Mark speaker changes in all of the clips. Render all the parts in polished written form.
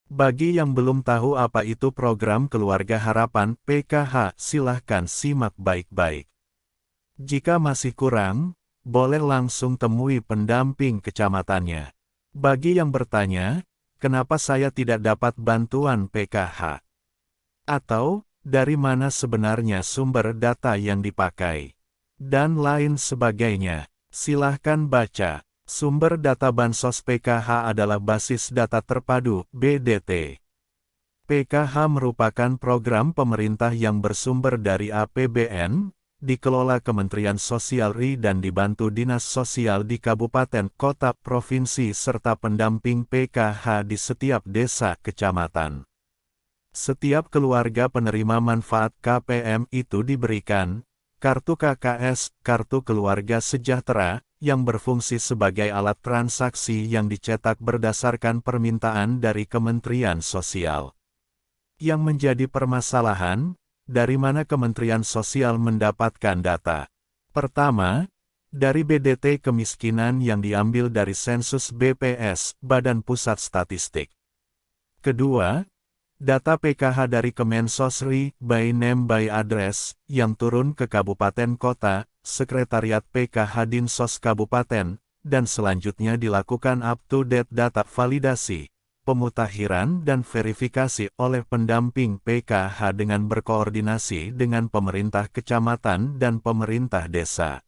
Speaker 1: Bagi yang belum tahu apa itu program Keluarga Harapan (PKH), silahkan simak baik-baik. Jika masih kurang, boleh langsung temui pendamping kecamatannya. Bagi yang bertanya, kenapa saya tidak dapat bantuan PKH? Atau, dari mana sebenarnya sumber data yang dipakai? Dan lain sebagainya. Silahkan baca. Sumber data Bansos PKH adalah basis data terpadu (BDT). PKH merupakan program pemerintah yang bersumber dari APBN, dikelola Kementerian Sosial RI dan dibantu Dinas Sosial di kabupaten, kota, provinsi serta pendamping PKH di setiap desa kecamatan. Setiap keluarga penerima manfaat KPM itu diberikan kartu KKS, Kartu Keluarga Sejahtera, yang berfungsi sebagai alat transaksi yang dicetak berdasarkan permintaan dari Kementerian Sosial. Yang menjadi permasalahan, dari mana Kementerian Sosial mendapatkan data? Pertama, dari BDT kemiskinan yang diambil dari sensus BPS, Badan Pusat Statistik. Kedua, data PKH dari Kemensos RI, by name by address, yang turun ke kabupaten kota, Sekretariat PKH Dinsos Kabupaten, dan selanjutnya dilakukan up-to-date data validasi, pemutakhiran dan verifikasi oleh pendamping PKH dengan berkoordinasi dengan pemerintah kecamatan dan pemerintah desa.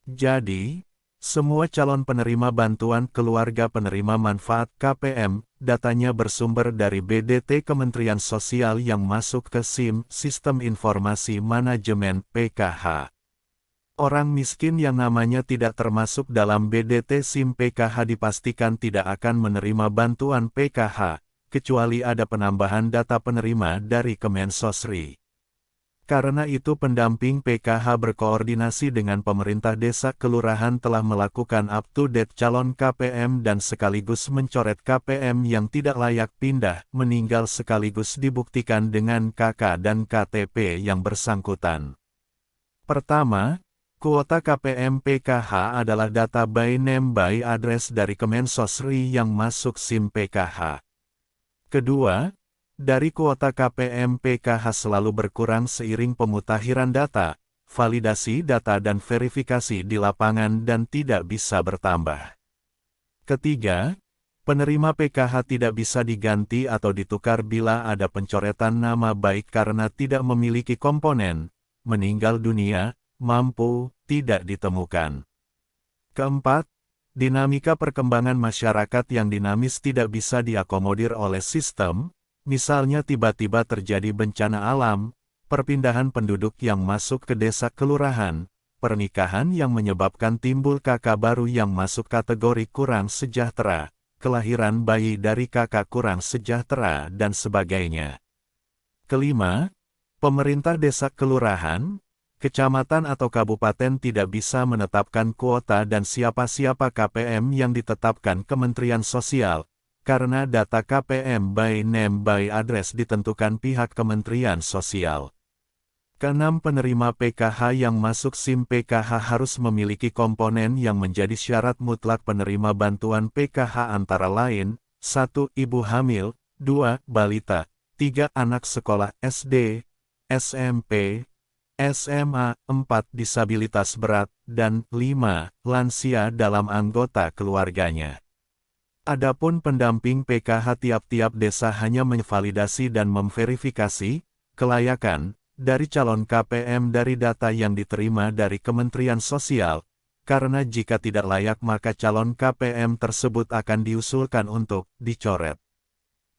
Speaker 1: Jadi, semua calon penerima bantuan keluarga penerima manfaat KPM, datanya bersumber dari BDT Kementerian Sosial yang masuk ke SIM, Sistem Informasi Manajemen PKH. Orang miskin yang namanya tidak termasuk dalam BDT SIM PKH dipastikan tidak akan menerima bantuan PKH, kecuali ada penambahan data penerima dari Kemensos RI. Karena itu pendamping PKH berkoordinasi dengan pemerintah desa kelurahan telah melakukan up-to-date calon KPM dan sekaligus mencoret KPM yang tidak layak pindah, meninggal sekaligus dibuktikan dengan KK dan KTP yang bersangkutan. Pertama, kuota KPM PKH adalah data by name by address dari Kemensos RI yang masuk SIM PKH. Kedua, dari kuota KPM PKH selalu berkurang seiring pemutakhiran data, validasi data dan verifikasi di lapangan dan tidak bisa bertambah. Ketiga, penerima PKH tidak bisa diganti atau ditukar bila ada pencoretan nama baik karena tidak memiliki komponen, meninggal dunia, mampu, tidak ditemukan. Keempat, dinamika perkembangan masyarakat yang dinamis tidak bisa diakomodir oleh sistem. Misalnya tiba-tiba terjadi bencana alam, perpindahan penduduk yang masuk ke desa kelurahan, pernikahan yang menyebabkan timbul kakak baru yang masuk kategori kurang sejahtera, kelahiran bayi dari kakak kurang sejahtera, dan sebagainya. Kelima, pemerintah desa kelurahan, kecamatan atau kabupaten tidak bisa menetapkan kuota dan siapa-siapa KPM yang ditetapkan Kementerian Sosial, karena data KPM by name by address ditentukan pihak Kementerian Sosial. Keenam, penerima PKH yang masuk SIM PKH harus memiliki komponen yang menjadi syarat mutlak penerima bantuan PKH antara lain, 1. Ibu hamil, 2. Balita, 3. Anak sekolah SD, SMP, SMA, 4. Disabilitas berat, dan 5. Lansia dalam anggota keluarganya. Adapun pendamping PKH tiap-tiap desa hanya memvalidasi dan memverifikasi kelayakan dari calon KPM dari data yang diterima dari Kementerian Sosial, karena jika tidak layak maka calon KPM tersebut akan diusulkan untuk dicoret.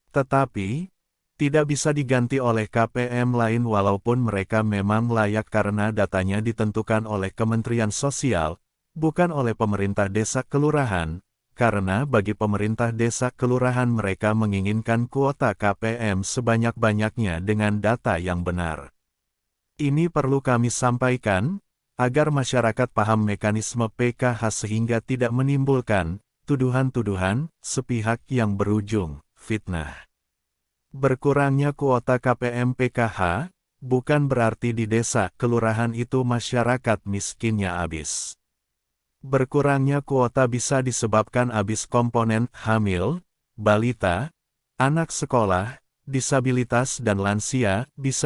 Speaker 1: Tetapi, tidak bisa diganti oleh KPM lain walaupun mereka memang layak karena datanya ditentukan oleh Kementerian Sosial, bukan oleh pemerintah desa kelurahan. Karena bagi pemerintah desa kelurahan mereka menginginkan kuota KPM sebanyak-banyaknya dengan data yang benar. Ini perlu kami sampaikan, agar masyarakat paham mekanisme PKH sehingga tidak menimbulkan tuduhan-tuduhan sepihak yang berujung fitnah. Berkurangnya kuota KPM PKH, bukan berarti di desa kelurahan itu masyarakat miskinnya habis. Berkurangnya kuota bisa disebabkan habis komponen hamil, balita, Anak sekolah, disabilitas dan lansia bisa